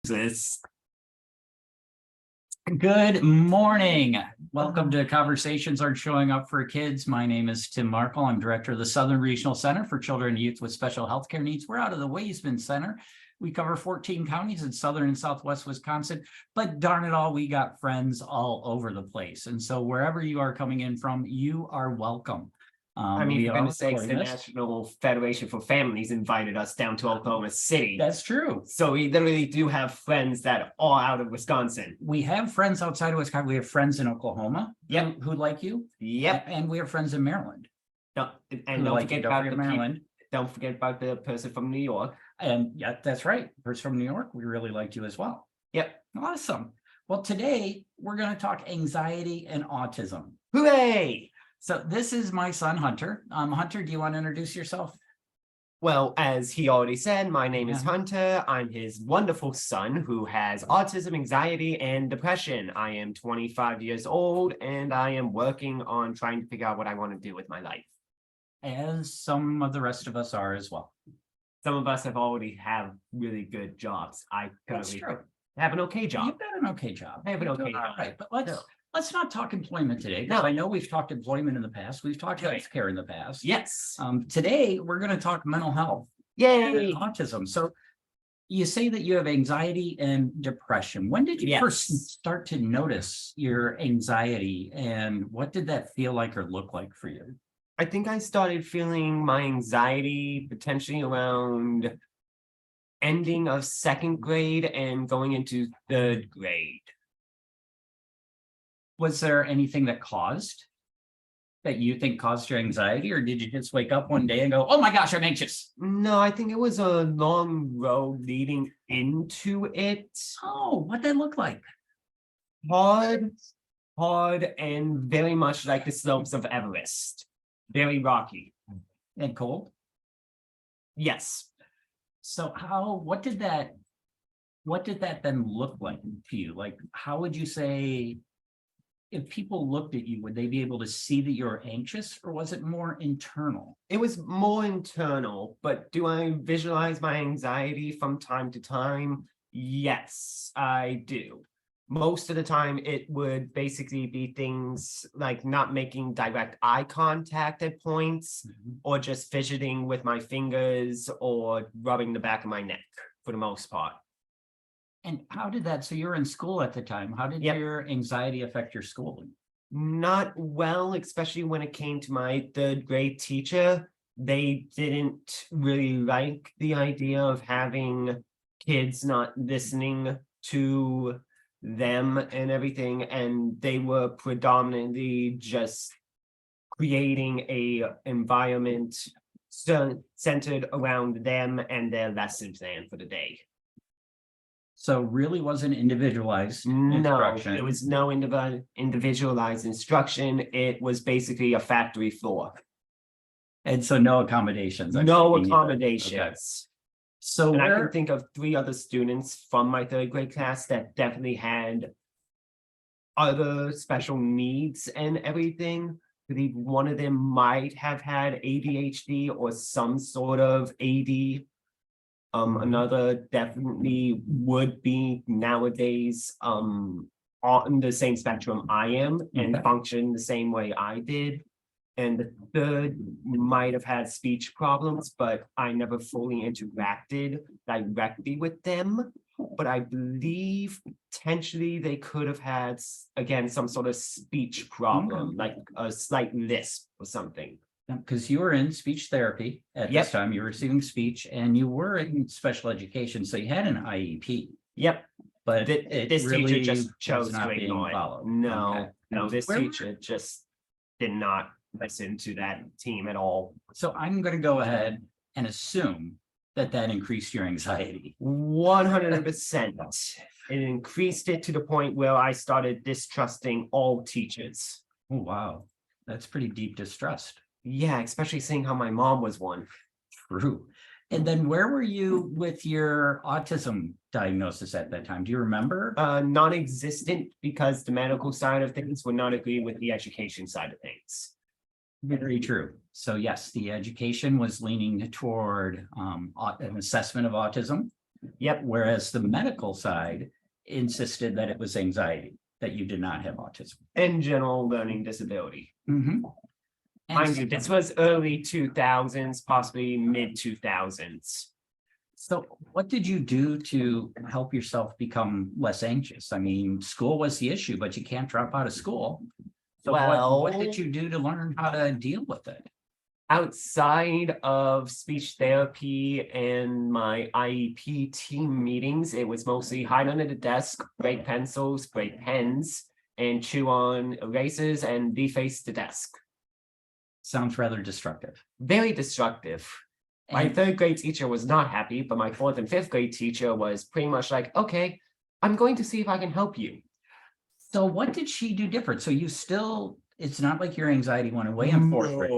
This. Good morning. Welcome to Conversations Aren't Showing Up for Kids. My name is Tim Markle. I'm director of the Southern Regional Center for Children and Youth with Special Healthcare Needs. We're out of the Waysman Center. We cover 14 counties in southern and southwest Wisconsin, but darn it all, we got friends all over the place. And so wherever you are coming in from, you are welcome. For goodness sakes, the National Federation for Families invited us down to Oklahoma City. That's true. So we literally do have friends that are out of Wisconsin. We have friends outside of Wisconsin. We have friends in Oklahoma. Yep. Who like you. Yep. And we have friends in Maryland. Don't forget about Maryland. Don't forget about the person from New York. And yeah, that's right. Person from New York. We really liked you as well. Yep. Awesome. Well, today we're going to talk anxiety and autism. Hooray! So this is my son, Hunter. Hunter, do you want to introduce yourself? Well, as he already said, my name is Hunter. I'm his wonderful son who has autism, anxiety, and depression. I am 25 years old, and I am working on trying to figure out what I want to do with my life. As some of the rest of us are as well. Some of us already have really good jobs. I currently have an okay job. You've got an okay job. I have an okay job. Right, but let's not talk employment today. No, I know we've talked employment in the past. We've talked healthcare in the past. Yes. Today we're going to talk mental health. Yay! Autism. So you say that you have anxiety and depression. When did you first start to notice your anxiety, and what did that feel like or look like for you? I think I started feeling my anxiety potentially around ending of second grade and going into third grade. Was there anything that you think caused your anxiety, or did you just wake up one day and go, oh my gosh, I'm anxious? No, I think it was a long road leading into it. Oh, what'd that look like? Hard, and very much like the slopes of Everest. Very rocky. And cold? Yes. So what did that then look like to you? Like, how would you say, if people looked at you, would they be able to see that you're anxious, or was it more internal? It was more internal, but do I visualize my anxiety from time to time? Yes, I do. Most of the time, it would basically be things like not making direct eye contact at points, or just fidgeting with my fingers or rubbing the back of my neck for the most part. And how did that, so you were in school at the time, how did your anxiety affect your schooling? Not well, especially when it came to my third grade teacher. They didn't really like the idea of having kids not listening to them and everything, and they were predominantly just creating a environment centered around them and their lesson plan for the day. So really wasn't individualized instruction. No, it was no individualized instruction. It was basically a factory floor. And so no accommodations. No accommodations. Okay. So I can think of 3 other students from my third grade class that definitely had other special needs and everything. I believe one of them might have had ADHD or some sort of AD. Another definitely would be nowadays on the same spectrum I am and function the same way I did. And the third might have had speech problems, but I never fully interacted directly with them. But I believe potentially they could have had, again, some sort of speech problem, like a slight lisp or something. Because you were in speech therapy at this time, you were receiving speech, and you were in special education, so you had an IEP. Yep. But this really teacher just chose to ignore it. No, this teacher just did not listen to that team at all. So I'm going to go ahead and assume that increased your anxiety. 100%. It increased it to the point where I started distrusting all teachers. Oh, wow. That's pretty deep distrust. Yeah, especially seeing how my mom was one. True. And then where were you with your autism diagnosis at that time? Do you remember? Non-existent, because the medical side of things would not agree with the education side of things. Very true. So yes, the education was leaning toward an assessment of autism. Yep. Whereas the medical side insisted that it was anxiety, that you did not have autism. And general learning disability. Mhm. And Mind you, this was early 2000s, possibly mid 2000s. so what did you do to help yourself become less anxious? I mean, school was the issue, but you can't drop out of school. So what did you do to learn how to deal with it? Outside of speech therapy and my IEP team meetings, it was mostly hide under the desk, break pencils, break pens, and chew on erasers and deface the desk. Sounds rather destructive. Very destructive. My And third grade teacher was not happy, but my fourth and fifth grade teacher was pretty much like, okay, I'm going to see if I can help you. so what did she do different? So you still, it's not like your anxiety went away in fourth grade.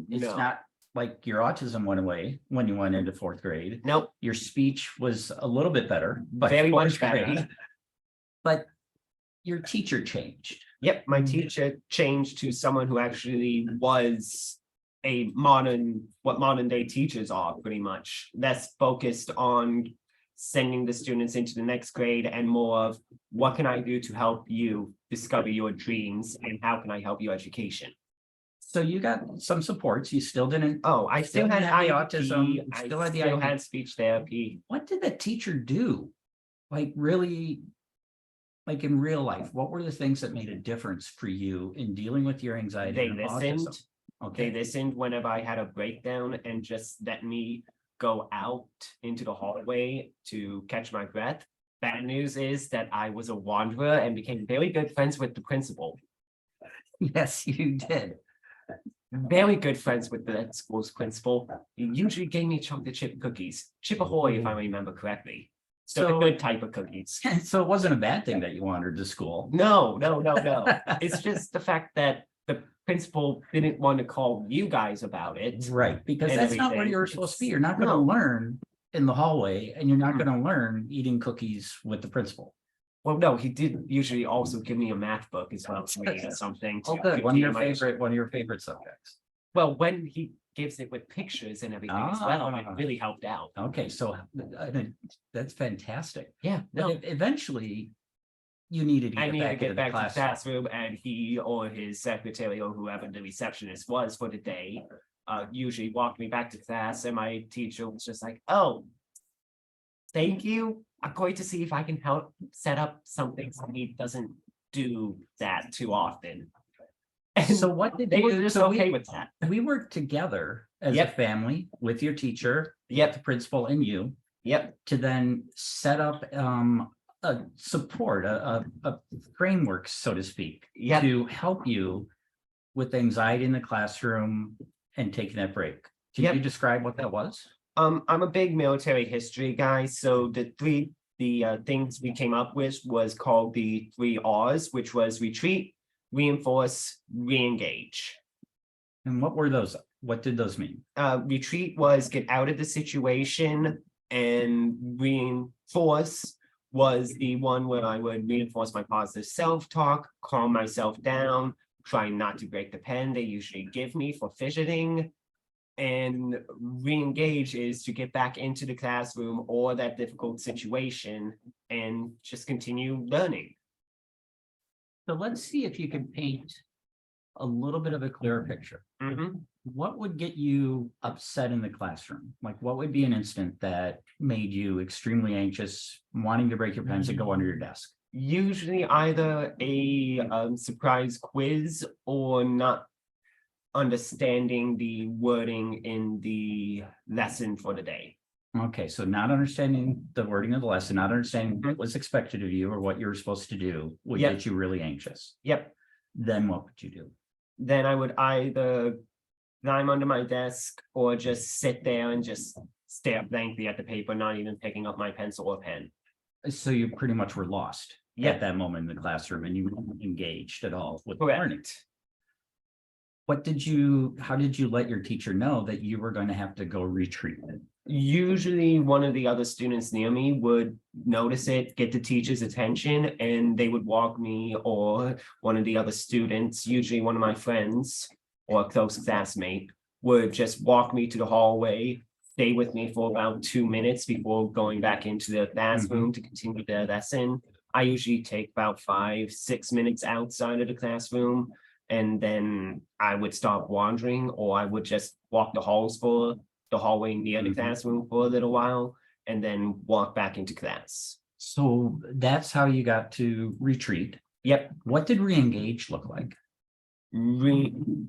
It's No. not like your autism went away when you went into fourth grade. Nope. Your speech was a little bit better, but Very much fourth grade, better. but your teacher changed. Yep, my teacher changed to someone who actually was a modern day teachers are pretty much. That's focused on sending the students into the next grade and more of what can I do to help you discover your dreams and how can I help your education? So you got some supports. You still didn't. Oh, I still had the IEP, autism. I Still had the still IEP. had speech therapy. What did the teacher do? Like really, like in real life, what were the things that made a difference for you in dealing with your anxiety They and listened. autism? Okay. They listened whenever I had a breakdown and just let me go out into the hallway to catch my breath. Bad news is that I was a wanderer and became very good friends with the principal. Yes, you did. Very good friends with the school's principal. He usually gave me chocolate chip cookies. Chip Ahoy, if I remember correctly. So the So- good type of cookies. So it wasn't a bad thing that you wandered to school. No. It's just the fact that the principal didn't want to call you guys about it. Right, because And that's not where everything. you're supposed to be. You're not going to No. learn in the hallway, and you're not going to learn eating cookies with the principal. Well, no, he did usually also give me a math book as well to read or something. Oh, to good. One of your continue my- one of your favorite subjects. Well, when he gives it with pictures and everything as well, it Ah. really helped out. Okay, so that's fantastic. Yeah, But no, eventually, you needed to I get needed to back get into the back to the classroom. classroom and he or his secretary or whoever the receptionist was for the day, usually walked me back to class and my teacher was just like, oh, thank you. I'm going to see if I can help set up something so he doesn't do that too often. And So what did they were you? just So okay with that. we worked together as a Yep. family with your teacher, Yep, the principal, and you yep, to then set up a support, a framework, so to speak, yep. to help you with anxiety in the classroom and taking that break. Can Yep. you describe what that was? I'm a big military history guy, so the things we came up with was called the 3 R's, which was retreat, reinforce, re-engage. And what were those? What did those mean? Retreat was get out of the situation, and reinforce was the one where I would reinforce my positive self-talk, calm myself down, try not to break the pen they usually give me for fidgeting. And re-engage is to get back into the classroom or that difficult situation and just continue learning. So let's see if you can paint a little bit of a clearer picture. Mhm. What would get you upset in the classroom? Like what would be an incident that made you extremely anxious, wanting to break your pens and go under your desk? Usually either a surprise quiz or not understanding the wording in the lesson for the day. Okay, so not understanding the wording of the lesson, not understanding what was expected of you or what you were supposed to do would Yep. get you really anxious. Yep. Then what would you do? Then I would either climb under my desk or just sit there and just stare blankly at the paper, not even picking up my pencil or pen. So you pretty much were lost Yep. at that moment in the classroom and you weren't engaged at all with Correct. learning. How did you let your teacher know that you were going to have to go retreat? Usually one of the other students near me would notice it, get the teacher's attention, and they would walk me or one of the other students, usually one of my friends or a close classmate, would just walk me to the hallway, stay with me for about 2 minutes before going back into the classroom to continue the lesson. I usually take about 5-6 minutes outside of the classroom, and then I would start wandering, or I would just walk the hallway near the classroom for a little while, and then walk back into class. So that's how you got to retreat. Yep. What did re-engage look like? You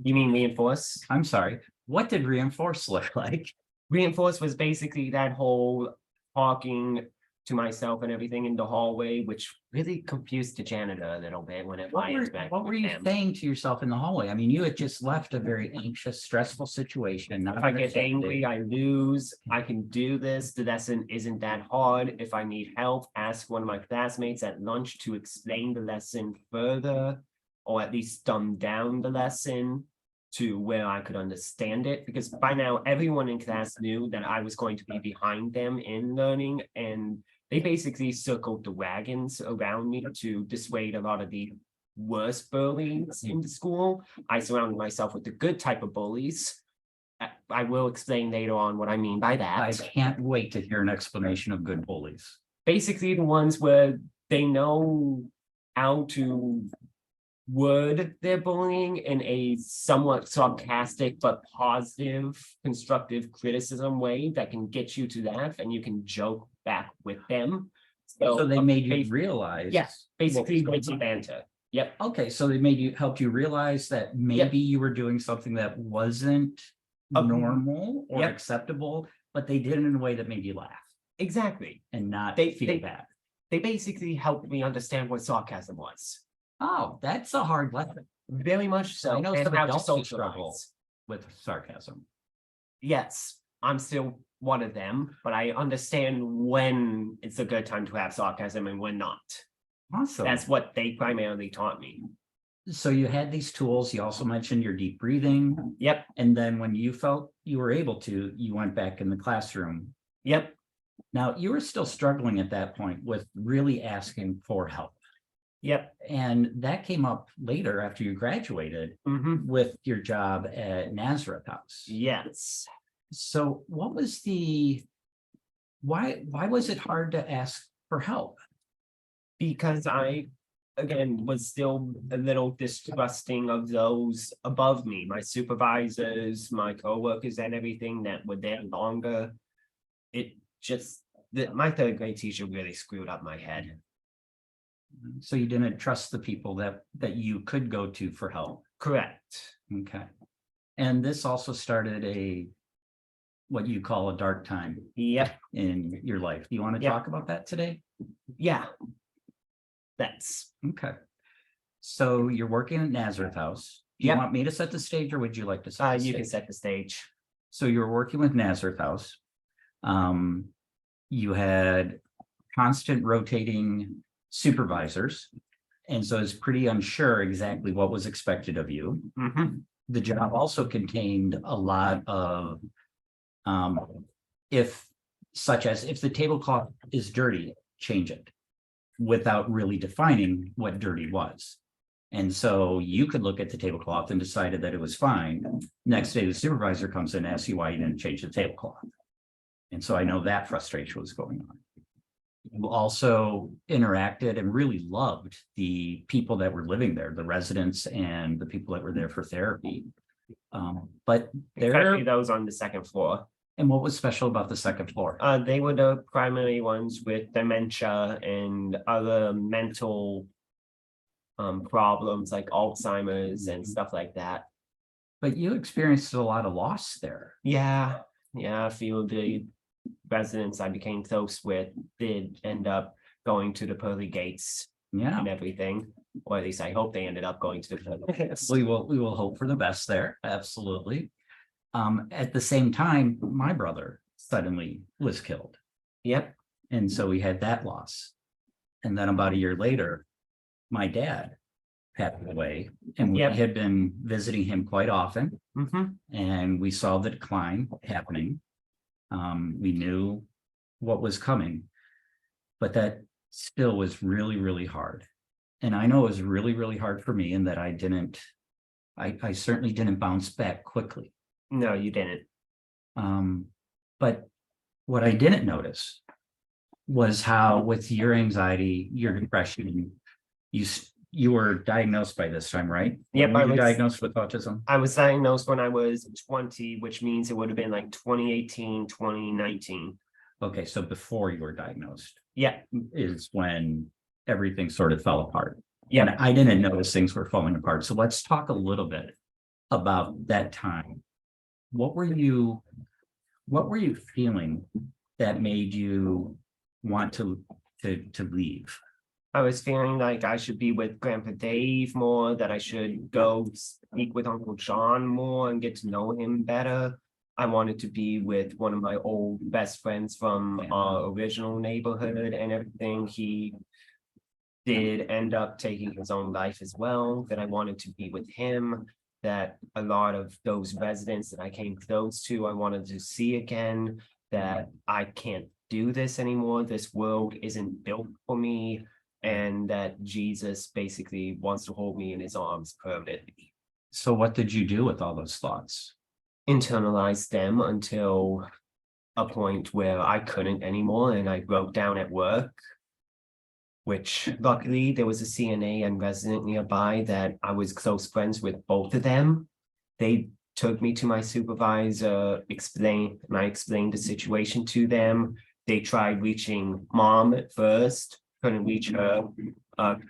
mean reinforce? I'm sorry. What did reinforce look like? Reinforce was basically that whole talking to myself and everything in the hallway, which really confused the janitor a little bit whenever I interacted What were with you him. saying to yourself in the hallway? I mean, you had just left a very anxious, stressful situation. If I get angry, I lose. I can do this. The lesson isn't that hard. If I need help, ask one of my classmates at lunch to explain the lesson further, or at least dumb down the lesson to where I could understand it. Because by now, everyone in class knew that I was going to be behind them in learning, and they basically circled the wagons around me to dissuade a lot of the worst bullies in the school. I surrounded myself with the good type of bullies. I will explain later on what I mean by that. I can't wait to hear an explanation of good bullies. Basically, the ones where they know how to word their bullying in a somewhat sarcastic but positive, constructive criticism way that can get you to laugh, and you can joke back with them. So they made you realize. Yes, basically witty banter. Yep. Okay, so they helped you realize that maybe you were doing something that wasn't normal or acceptable, but they did it in a way that made you laugh. Exactly. And not feel bad. They basically helped me understand what sarcasm was. Oh, that's a hard lesson. Very much so. I know and some how to adults who socialize struggle with sarcasm. Yes, I'm still one of them, but I understand when it's a good time to have sarcasm and when not. Awesome. That's what they primarily taught me. So you had these tools. You also mentioned your deep breathing. Yep. And then when you felt you were able to, you went back in the classroom. Yep. Now, you were still struggling at that point with really asking for help. Yep. And that came up later after you graduated with your job at Nazareth House. Yes. So what was why was it hard to ask for help? Because I, again, was still a little distrusting of those above me, my supervisors, my coworkers, and everything that were there longer. It just, my third grade teacher really screwed up my head. So you didn't trust the people that you could go to for help. Correct. Okay. And this also started what you call a dark time. Yep. In your life. Do you want to talk about that today? Yeah. Okay. So you're working at Nazareth House. Do you want me to set the stage, or would you like to set the stage? You can set the stage. So you're working with Nazareth House. You had constant rotating supervisors, and so it's pretty unsure exactly what was expected of you. The job also contained a lot of if the tablecloth is dirty, change it, without really defining what dirty was. And so you could look at the tablecloth and decided that it was fine. Next day, the supervisor comes in and asks you why you didn't change the tablecloth. And so I know that frustration was going on. You also interacted and really loved the people that were living there, the residents and the people that were there for therapy. But Especially those on the second floor. And what was special about the second floor? They were the primary ones with dementia and other mental problems like Alzheimer's and stuff like that. But you experienced a lot of loss there. Yeah. A few of the residents I became close with did end up going to the pearly gates and everything. Or at least I hope they ended up going to the pearly gates. We will hope for the best there. Absolutely. At the same time, my brother suddenly was killed. Yep. And so we had that loss. And then about a year later, my dad passed away, and we had been visiting him quite often. And we saw the decline happening. We knew what was coming, but that still was really, really hard. And I know it was really, really hard for me in that I certainly didn't bounce back quickly. No, you didn't. But what I didn't notice was how with your anxiety, your depression, you were diagnosed by this time, right? Yep, When were you diagnosed with autism? I was diagnosed when I was 20, which means it would have been like 2018, 2019. Okay, so before you were diagnosed Yeah, is when everything sort of fell apart. yeah. And I didn't notice things were falling apart. So let's talk a little bit about that time. What were you feeling that made you want to leave? I was feeling like I should be with Grandpa Dave more, that I should go speak with Uncle John more and get to know him better. I wanted to be with one of my old best friends from our original neighborhood and everything. He did end up taking his own life as well, that I wanted to be with him, that a lot of those residents that I came close to, I wanted to see again, that I can't do this anymore. This world isn't built for me, and that Jesus basically wants to hold me in his arms permanently. So what did you do with all those thoughts? Internalize them until a point where I couldn't anymore, and I broke down at work, which luckily there was a CNA and resident nearby that I was close friends with both of them. They took me to my supervisor, explained the situation to them. They tried reaching mom at first, couldn't reach her,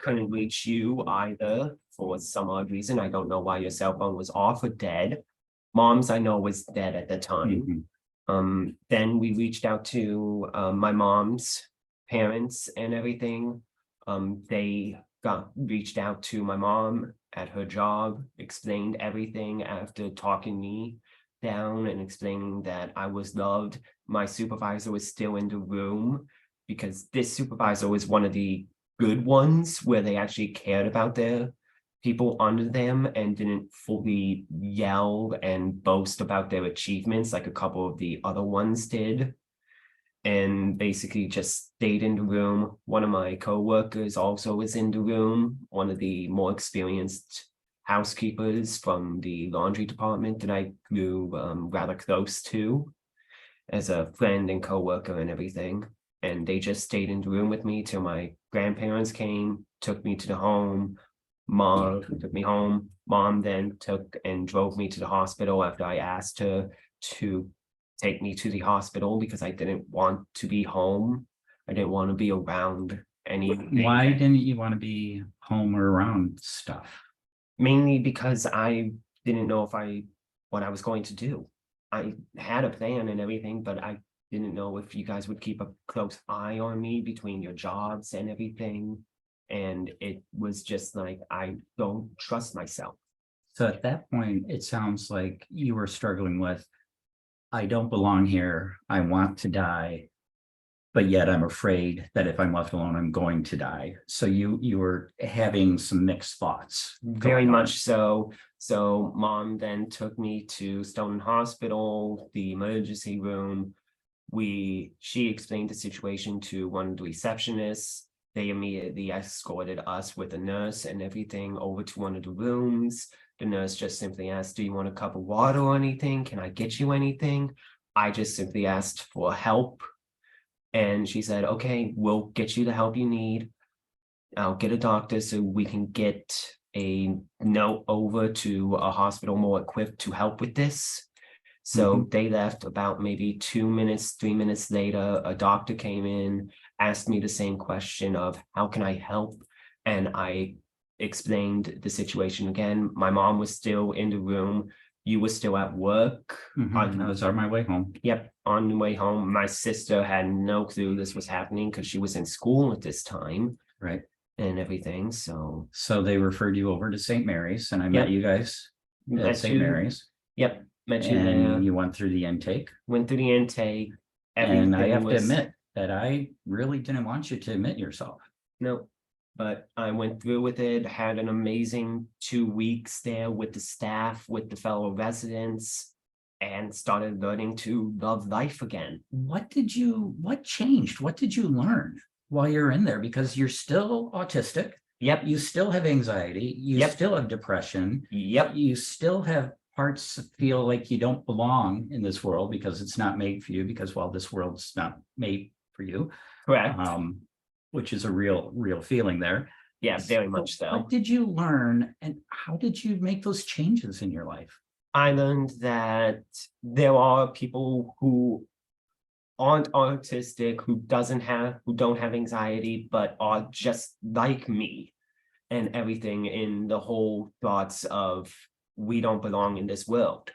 couldn't reach you either for some odd reason. I don't know why your cell phone was off or dead. Mom's, I know, was dead at the time. Then we reached out to my mom's parents and everything. They reached out to my mom at her job, explained everything after talking me down and explaining that I was loved. My supervisor was still in the room because this supervisor was one of the good ones where they actually cared about their people under them and didn't fully yell and boast about their achievements like a couple of the other ones did, and basically just stayed in the room. One of my co-workers also was in the room, one of the more experienced housekeepers from the laundry department that I grew rather close to as a friend and co-worker and everything. And they just stayed in the room with me till my grandparents came, took me to the home. Mom took me home. Mom then took and drove me to the hospital after I asked her to take me to the hospital because I didn't want to be home. I didn't want to be around anything. Why didn't you want to be home or around stuff? Mainly because I didn't know what I was going to do. I had a plan and everything, but I didn't know if you guys would keep a close eye on me between your jobs and everything. And it was just like, I don't trust myself. So at that point, it sounds like you were struggling with, I don't belong here. I want to die, but yet I'm afraid that if I'm left alone, I'm going to die. So you were having some mixed thoughts. Very much so. So mom then took me to Stoughton Hospital, the emergency room. She explained the situation to one of the receptionists. They immediately escorted us with a nurse and everything over to one of the rooms. The nurse just simply asked, do you want a cup of water or anything? Can I get you anything? I just simply asked for help. And she said, okay, we'll get you the help you need. I'll get a doctor so we can get a note over to a hospital more equipped to help with this. So they left. About maybe 2 minutes, 3 minutes later, a doctor came in, asked me the same question of how can I help? And I explained the situation again. My mom was still in the room. You were still at work. I was on my way home. Yep, on the way home. My sister had no clue this was happening because she was in school at this time. Right. And everything. So they referred you over to St. Mary's, and I met you guys at St. Mary's. Yep. Met you And there. you went through the intake. Went through the intake. And I have to admit that I really didn't want you to admit yourself. No, but I went through with it, had an amazing 2 weeks there with the staff, with the fellow residents, and started learning to love life again. What changed? What did you learn while you're in there? Because you're still autistic. Yep. You still have anxiety. You still have depression. Yep. You still have parts feel like you don't belong in this world because it's not made for you, because, well, this world's not made for you, Correct. which is a real feeling there. Yeah, very much so. What did you learn and how did you make those changes in your life? I learned that there are people who aren't autistic, who don't have anxiety, but are just like me and everything, in the whole thoughts of we don't belong in this world.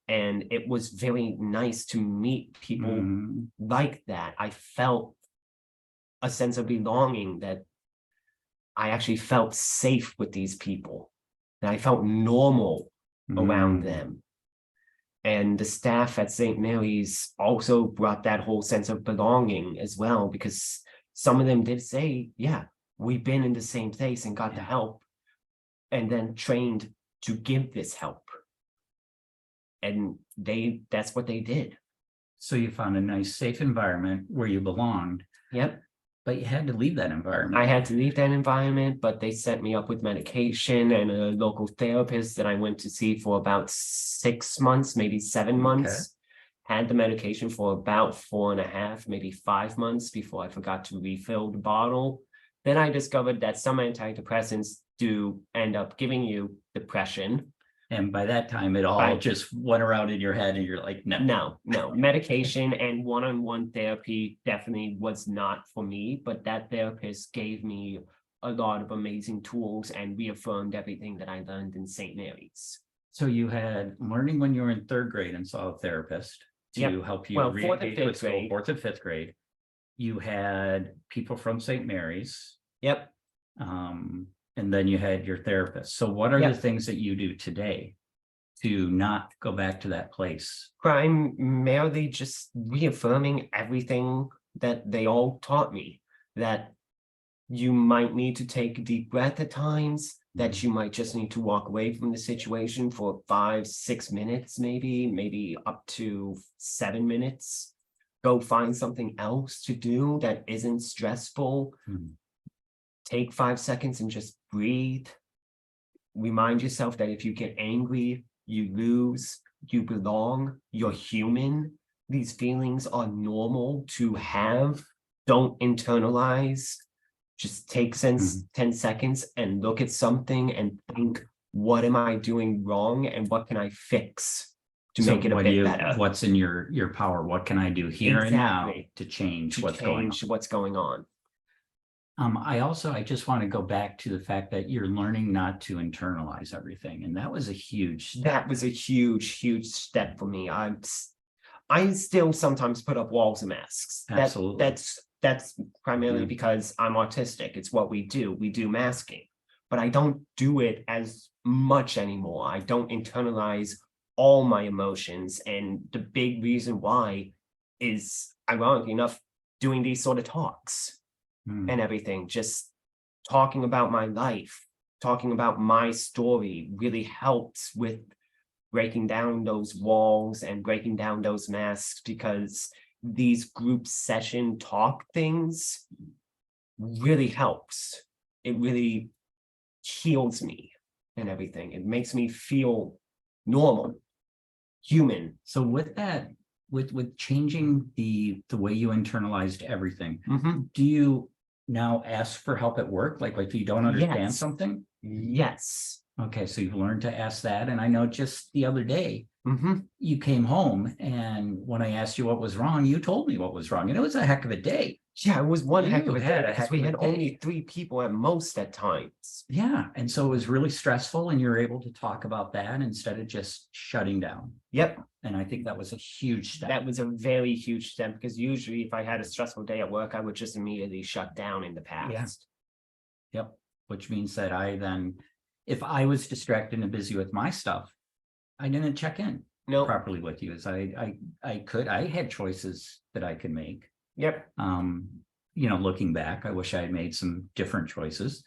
And it was very nice to meet people like that. I felt a sense of belonging, that I actually felt safe with these people, that I felt normal around them. And the staff at St. Mary's also brought that whole sense of belonging as well, because some of them did say, yeah, we've been in the same place and got the help, and then trained to give this help. And that's what they did. So you found a nice, safe environment where you belonged. Yep. But you had to leave that environment. I had to leave that environment, but they set me up with medication and a local therapist that I went to see for about 6 months, maybe 7 months. Had the medication for about 4.5, maybe 5 months before I forgot to refill the bottle. Then I discovered that some antidepressants do end up giving you depression. And by that time, it all just went around in your head and you're like, no. Medication and one-on-one therapy definitely was not for me, but that therapist gave me a lot of amazing tools and reaffirmed everything that I learned in St. Mary's. So you had learning when you were in 3rd grade and saw a therapist to help you re-engage with school, 4th and 5th grade. You had people from St. Mary's. Yep. And then you had your therapist. So what are the things that you do today to not go back to that place? Primarily just reaffirming everything that they all taught me, that you might need to take a deep breath at times, that you might just need to walk away from the situation for 5-6 minutes, maybe up to 7 minutes. Go find something else to do that isn't stressful. Take 5 seconds and just breathe. Remind yourself that if you get angry, you lose, you belong, you're human. These feelings are normal to have. Don't internalize. Just take 10 seconds and look at something and think, what am I doing wrong and what can I fix to make it a bit better? What's in your power? What can I do here and now to change what's going on? I just want to go back to the fact that you're learning not to internalize everything. And that was a huge step. That was a huge step for me. I still sometimes put up walls and masks. Absolutely. That's primarily because I'm autistic. It's what we do. We do masking. But I don't do it as much anymore. I don't internalize all my emotions. And the big reason why is, ironically enough, doing these sort of talks. And everything, just talking about my life, talking about my story really helps with breaking down those walls and breaking down those masks, because these group session talk things really helps. It really heals me and everything. It makes me feel normal, human. So with that, with changing the way you internalized everything, do you now ask for help at work? Like if you don't understand something? Yes. Okay, so you've learned to ask that. And I know just the other day, you came home and when I asked you what was wrong, you told me what was wrong. And it was a heck of a day. Yeah, it was one heck of a day because we had only 3 people at most at times. Yeah, and so it was really stressful and you're able to talk about that instead of just shutting down. Yep. And I think that was a huge step. That was a very huge step, because usually if I had a stressful day at work, I would just immediately shut down in the past. Yep, which means that if I was distracted and busy with my stuff, I didn't check in properly with you. As I had choices that I could make. Yep. Looking back, I wish I had made some different choices.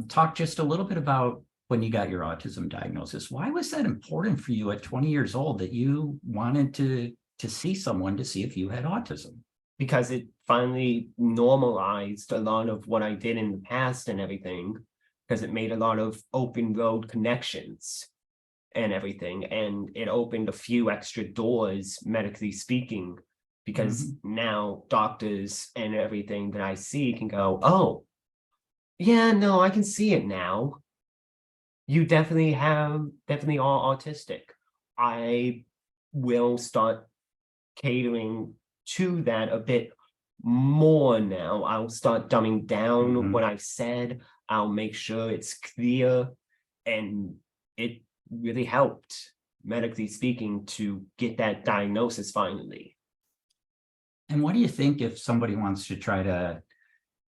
Talk just a little bit about when you got your autism diagnosis. Why was that important for you at 20 years old that you wanted to see someone to see if you had autism? Because it finally normalized a lot of what I did in the past and everything, because it made a lot of open road connections. and everything. And it opened a few extra doors, medically speaking, because now doctors and everything that I see can go, oh, yeah, no, I can see it now. You definitely are autistic. I will start catering to that a bit more now. I'll start dumbing down what I've said. I'll make sure it's clear. And it really helped, medically speaking, to get that diagnosis finally. And what do you think if somebody wants to try to,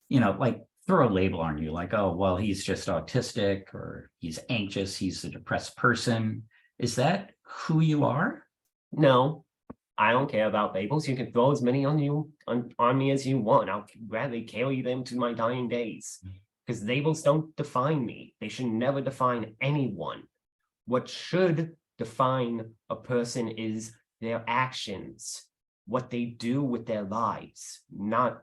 you know, like throw a label on you, like, oh, well, he's just autistic, or he's anxious, he's a depressed person? Is that who you are? No, I don't care about labels. You can throw as many on me as you want. I'll gladly carry them to my dying days, because labels don't define me. They should never define anyone. What should define a person is their actions, what they do with their lives, not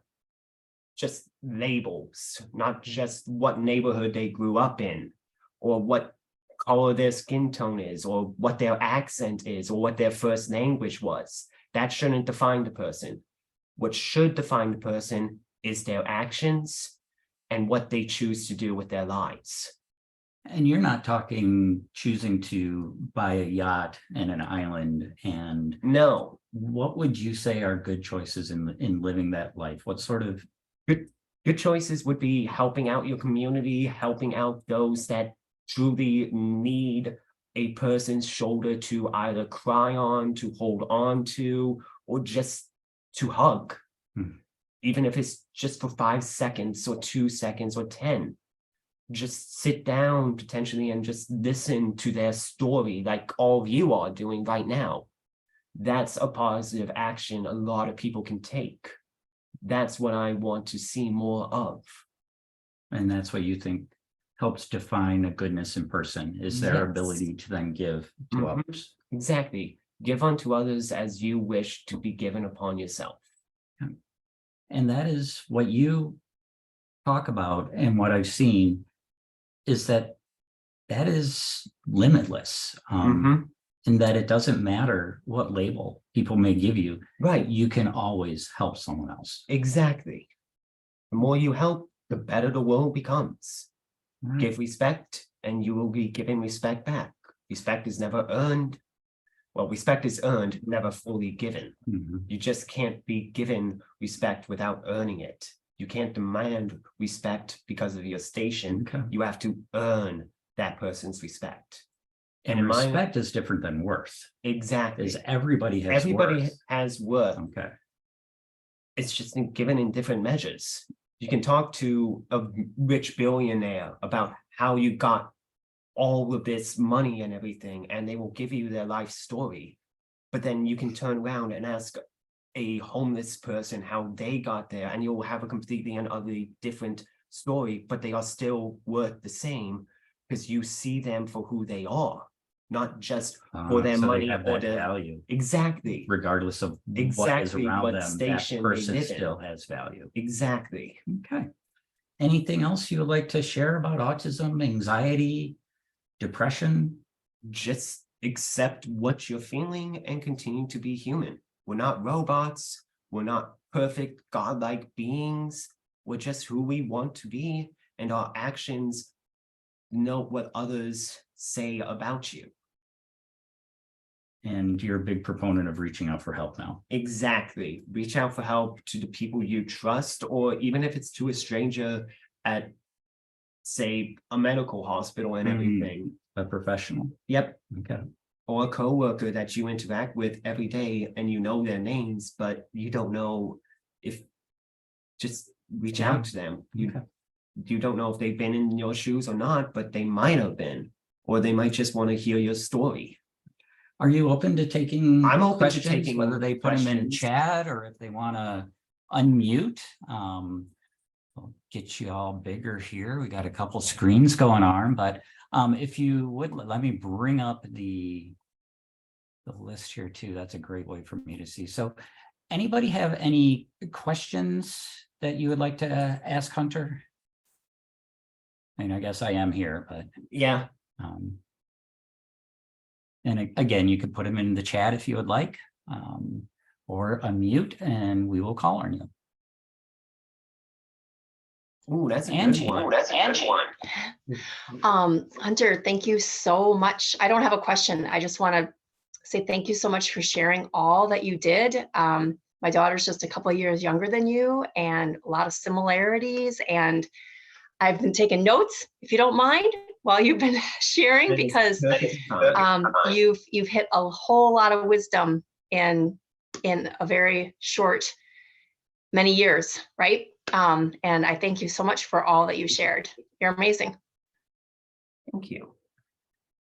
just labels, not just what neighborhood they grew up in, or what color their skin tone is, or what their accent is, or what their first language was. That shouldn't define the person. What should define the person is their actions and what they choose to do with their lives. And you're not talking choosing to buy a yacht and an island. And no, what would you say are good choices in living that life? What sort of good choices would be helping out your community, helping out those that truly need a person's shoulder to either cry on, to hold on to, or just to hug. Even if it's just for 5 seconds or 2 seconds or 10. Just sit down potentially and just listen to their story, like all of you are doing right now. That's a positive action a lot of people can take. That's what I want to see more of. And that's what you think helps define a goodness in person, is their ability to then give to others. Exactly. Give unto others as you wish to be given upon yourself. And that is what you talk about, and what I've seen is that is limitless, in that it doesn't matter what label people may give you. Right. You can always help someone else. Exactly. The more you help, the better the world becomes. Right. Give respect, and you will be given respect back. Respect is never earned. Well, respect is earned, never fully given. You just can't be given respect without earning it. You can't demand respect because of your station. You have to earn that person's respect. And respect is different than worth. Exactly. Because everybody has worth. Okay. It's just given in different measures. You can talk to a rich billionaire about how you got all of this money and everything, and they will give you their life story. But then you can turn around and ask a homeless person how they got there, and you'll have a completely and utterly different story, but they are still worth the same, because you see them for who they are, not just for their money or their value. Exactly. Regardless of what is around them, that person still has value. Exactly. Okay. Anything else you would like to share about autism, anxiety, depression? Just accept what you're feeling and continue to be human. We're not robots. We're not perfect godlike beings. We're just who we want to be, and our actions note what others say about you. And you're a big proponent of reaching out for help now. Exactly. Reach out for help to the people you trust, or even if it's to a stranger at, say, a medical hospital and everything. A professional. Yep. Okay. Or a coworker that you interact with every day and you know their names, but you don't know if, just reach out to them. You don't know if they've been in your shoes or not, but they might have been, or they might just want to hear your story. Are you open to taking I'm open questions, to taking whether they put them in chat or if they want to unmute? I'll get you all bigger here. We got a couple screens going on, but if you would, let me bring up the list here too. That's a great way for me to see. So anybody have any questions that you would like to ask Hunter? I mean, I guess I am here, but yeah. And again, you could put them in the chat if you would like, or unmute and we will call on you. Ooh, that's a Angie. good one. Oh, that's Angie. Hunter, thank you so much. I don't have a question. I just want to say thank you so much for sharing all that you did. My daughter's just a couple of years younger than you and a lot of similarities. And I've been taking notes, if you don't mind, while you've been sharing, because you've hit a whole lot of wisdom in a very short many years, right? And I thank you so much for all that you shared. You're amazing. Thank you.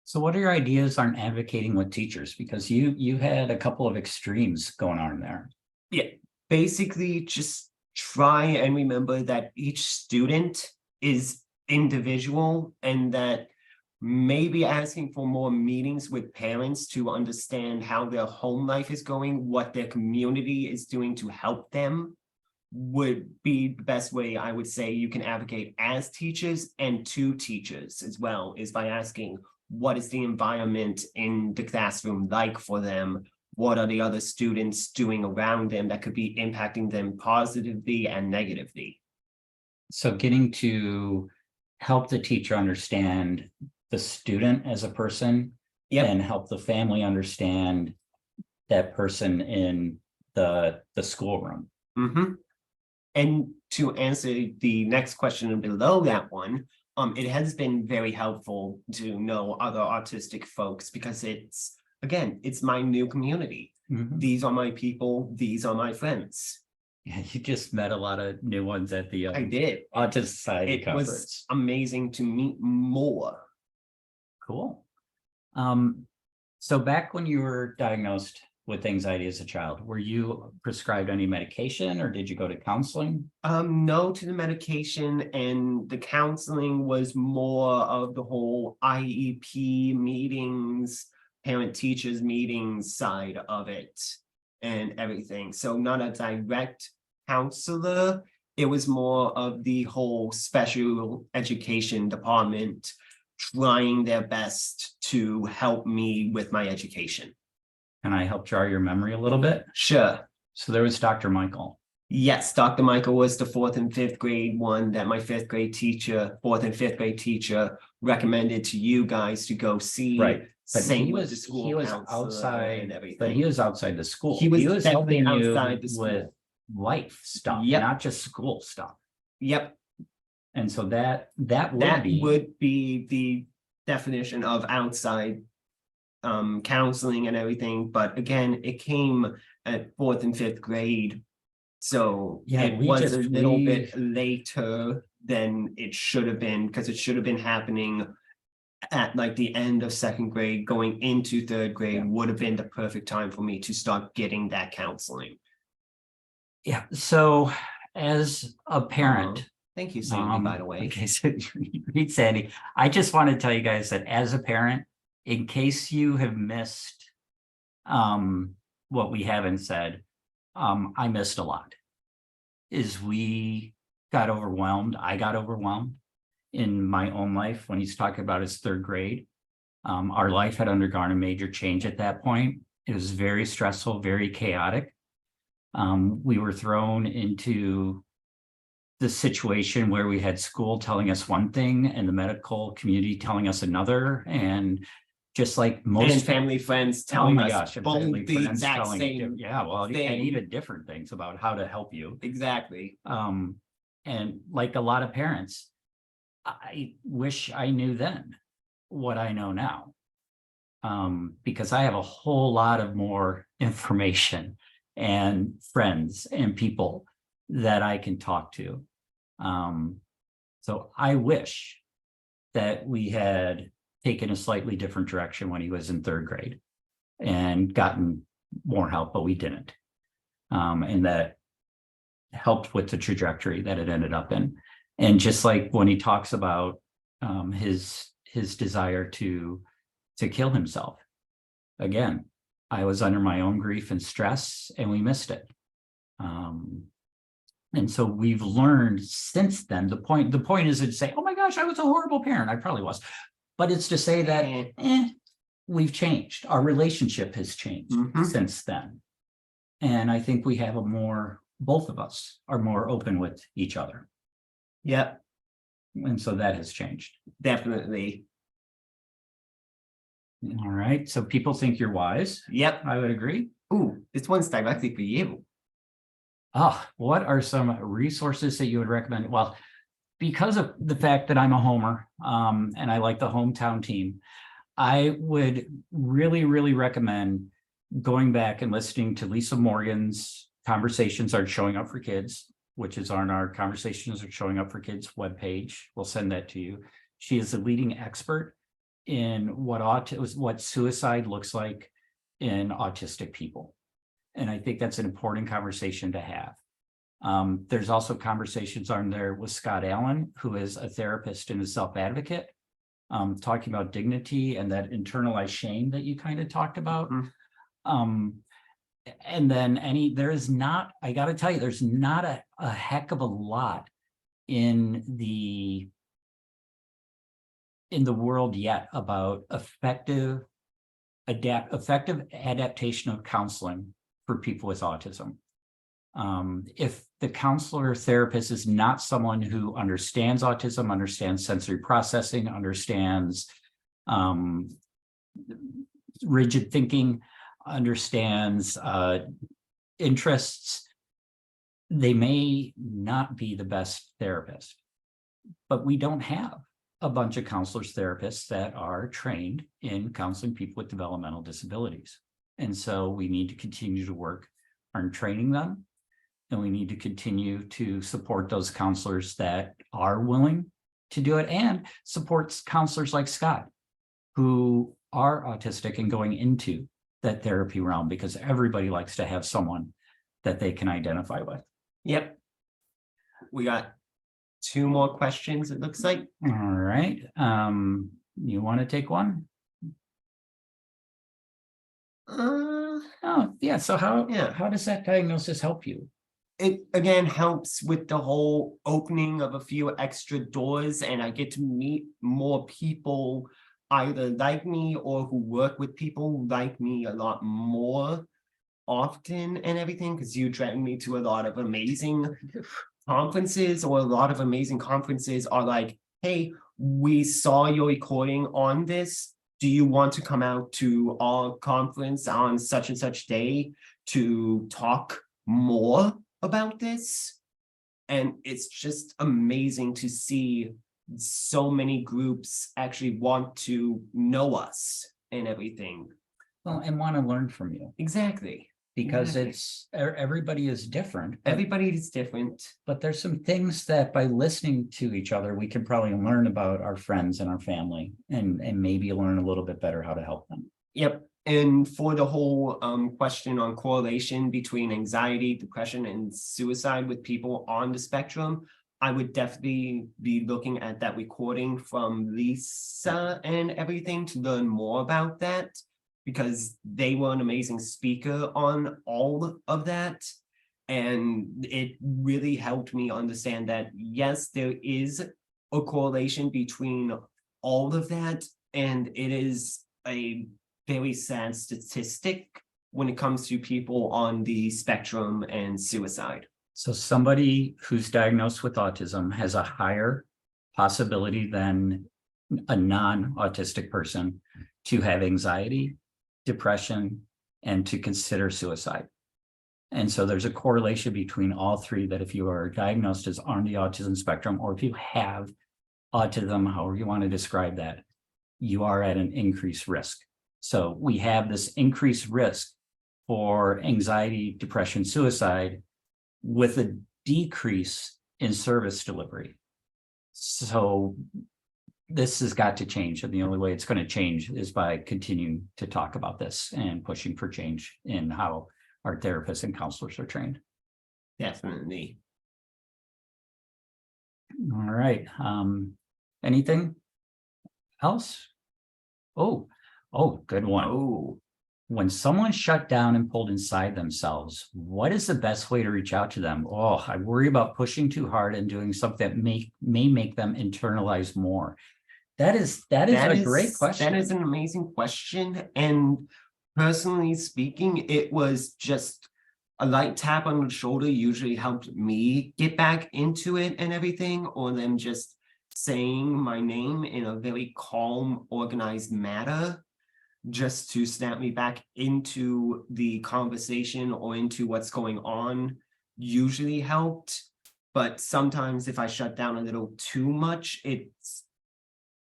So what are your ideas on advocating with teachers? Because you had a couple of extremes going on there. Yeah, basically just try and remember that each student is individual, and that maybe asking for more meetings with parents to understand how their home life is going, what their community is doing to help them, would be the best way I would say you can advocate as teachers, and to teachers as well, is by asking, what is the environment in the classroom like for them? What are the other students doing around them that could be impacting them positively and negatively? So getting to help the teacher understand the student as a person, and help the family understand that person in the schoolroom. And to answer the next question below that one, it has been very helpful to know other autistic folks, because it's, again, it's my new community. These are my people. These are my friends. Yeah, you just met a lot of new ones at the I did. Autism Society conference. Was amazing to meet more. Cool. So back when you were diagnosed with anxiety as a child, were you prescribed any medication or did you go to counseling? No to the medication, and the counseling was more of the whole IEP meetings, parent teachers meetings side of it and everything. So not a direct counselor. It was more of the whole special education department trying their best to help me with my education. Can I help jar your memory a little bit? Sure. So there was Dr. Michael. Yes, Dr. Michael was the 4th and 5th grade one that my 5th grade teacher, 4th and 5th grade teacher recommended to you guys to go see. Right. But Same he with was, the school he was counselor outside, and everything. but he was outside the school. He was helping definitely you outside the school. with life stuff, Yep. not just school stuff. Yep. And so that would be the definition of outside counseling and everything. But again, it came at 4th and 5th grade. So Yeah, it was a little bit later than it should have been, because it should have been happening at like the end of 2nd grade, going into 3rd grade would have been the perfect time for me to start getting that counseling. Yeah. So as a parent, thank you, Sandy, by the way. Okay, so read Sandy. I just want to tell you guys that as a parent, in case you have missed what we haven't said, I missed a lot. We got overwhelmed. I got overwhelmed in my own life when he's talking about his 3rd grade. Our life had undergone a major change at that point. It was very stressful, very chaotic. We were thrown into the situation where we had school telling us one thing and the medical community telling us another, and just like most and family friends telling us both the exact same and even different things about how to help you. Exactly. And like a lot of parents, I wish I knew then what I know now, because I have a whole lot of more information and friends and people that I can talk to. So I wish that we had taken a slightly different direction when he was in 3rd grade and gotten more help, but we didn't. And that helped with the trajectory that it ended up in. And just like when he talks about his desire to kill himself, again, I was under my own grief and stress, and we missed it. And so we've learned since then. The point isn't to say, oh my gosh, I was a horrible parent. I probably was. But it's to say that we've changed. Our relationship has changed since then. And I think we have both of us are more open with each other. Yep, And so that has changed. definitely. All right. So people think you're wise. Yep. I would agree. Ooh, this one's directly for you. What are some resources that you would recommend? Well, because of the fact that I'm a homer, and I like the hometown team, I would really, really recommend going back and listening to Lisa Morgan's Conversations Are Showing Up for Kids, which is on our Conversations Are Showing Up for Kids webpage. We'll send that to you. She is a leading expert in what suicide looks like in autistic people. And I think that's an important conversation to have. There's also conversations on there with Scott Allen, who is a therapist and a self-advocate, talking about dignity and that internalized shame that you kind of talked about. And then I got to tell you, there's not a heck of a lot in the world yet about effective adaptation of counseling for people with autism. If the counselor or therapist is not someone who understands autism, understands sensory processing, understands rigid thinking, understands interests, they may not be the best therapist. But we don't have a bunch of counselors, therapists that are trained in counseling people with developmental disabilities. And so we need to continue to work on training them. And we need to continue to support those counselors that are willing to do it, and supports counselors like Scott, who are autistic and going into that therapy realm, because everybody likes to have someone that they can identify with. Yep. We got 2 more questions, it looks like. All right. You want to take one? Oh, yeah. So how does that diagnosis help you? It again helps with the whole opening of a few extra doors, and I get to meet more people either like me or who work with people like me a lot more often and everything, because you drag me to a lot of amazing conferences, or a lot of amazing conferences are like, hey, we saw your recording on this. Do you want to come out to our conference on such and such day to talk more about this? And it's just amazing to see so many groups actually want to know us and everything. Well, and want to learn from you. Exactly. Because everybody is different. Everybody is different. But there's some things that by listening to each other, we can probably learn about our friends and our family, and maybe learn a little bit better how to help them. Yep. And for the whole question on correlation between anxiety, depression, and suicide with people on the spectrum, I would definitely be looking at that recording from Lisa and everything to learn more about that, because they were an amazing speaker on all of that. And it really helped me understand that, yes, there is a correlation between all of that. And it is a very sad statistic when it comes to people on the spectrum and suicide. So somebody who's diagnosed with autism has a higher possibility than a non-autistic person to have anxiety, depression, and to consider suicide. And so there's a correlation between all three, that if you are diagnosed as on the autism spectrum, or if you have autism, however you want to describe that, you are at an increased risk. So we have this increased risk for anxiety, depression, suicide, with a decrease in service delivery. So this has got to change, and the only way it's going to change is by continuing to talk about this and pushing for change in how our therapists and counselors are trained. Definitely. All right. Anything else? Oh, good one. Oh, When someone's shut down and pulled inside themselves, what is the best way to reach out to them? Oh, I worry about pushing too hard and doing something that may make them internalize more. That is a great question. That is an amazing question. And personally speaking, it was just a light tap on the shoulder usually helped me get back into it and everything, or them just saying my name in a very calm, organized manner, just to snap me back into the conversation or into what's going on, usually helped. But sometimes if I shut down a little too much, it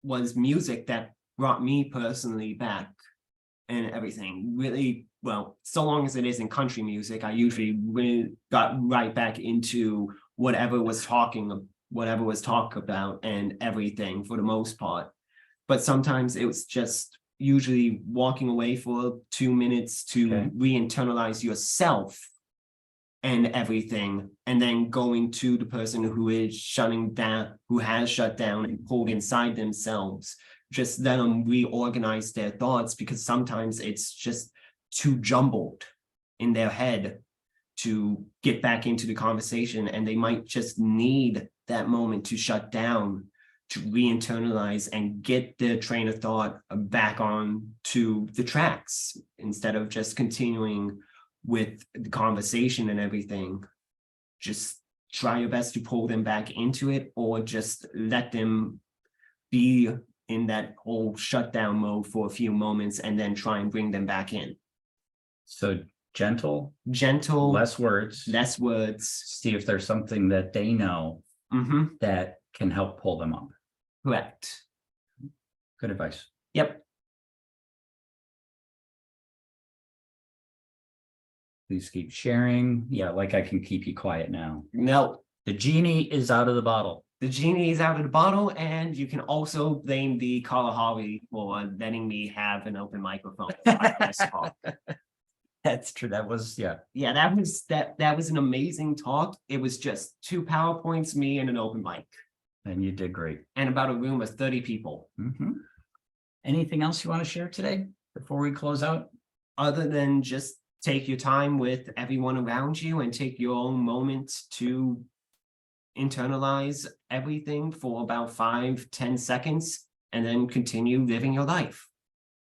was music that brought me personally back and everything. Really, well, so long as it isn't country music, I usually got right back into whatever was talked about and everything for the most part. But sometimes it was just usually walking away for 2 minutes to re-internalize yourself and everything, and then going to the person who is shutting down, who has shut down and pulled inside themselves, just let them reorganize their thoughts, because sometimes it's just too jumbled in their head to get back into the conversation, and they might just need that moment to shut down, to re-internalize and get their train of thought back on to the tracks, instead of just continuing with the conversation and everything. Just try your best to pull them back into it, or just let them be in that whole shutdown mode for a few moments and then try and bring them back in. So gentle, less words, see if there's something that they know that can help pull them up. Correct. Good advice. Yep. Please keep sharing. Yeah, like I can keep you quiet now. No, the genie is out of the bottle. The genie is out of the bottle, and you can also blame the Kalahari for letting me have an open microphone. That's true. That was, yeah, that was an amazing talk. It was just 2 PowerPoints, me and an open mic. And you did great. And about a room of 30 people. Anything else you want to share today before we close out? Other than just take your time with everyone around you and take your own moment to internalize everything for about 5-10 seconds, and then continue living your life.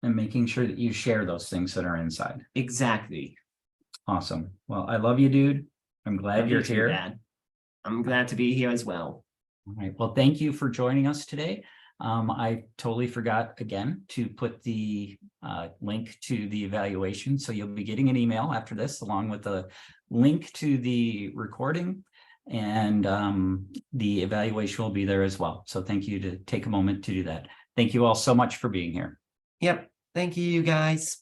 And making sure that you share those things that are inside. Exactly. Awesome. Well, I love you, dude. I'm glad you're here. Dad. I'm glad to be here as well. All right. Well, thank you for joining us today. I totally forgot again to put the link to the evaluation. So you'll be getting an email after this, along with a link to the recording, and the evaluation will be there as well. So thank you to take a moment to do that. Thank you all so much for being here. Yep. Thank you, you guys.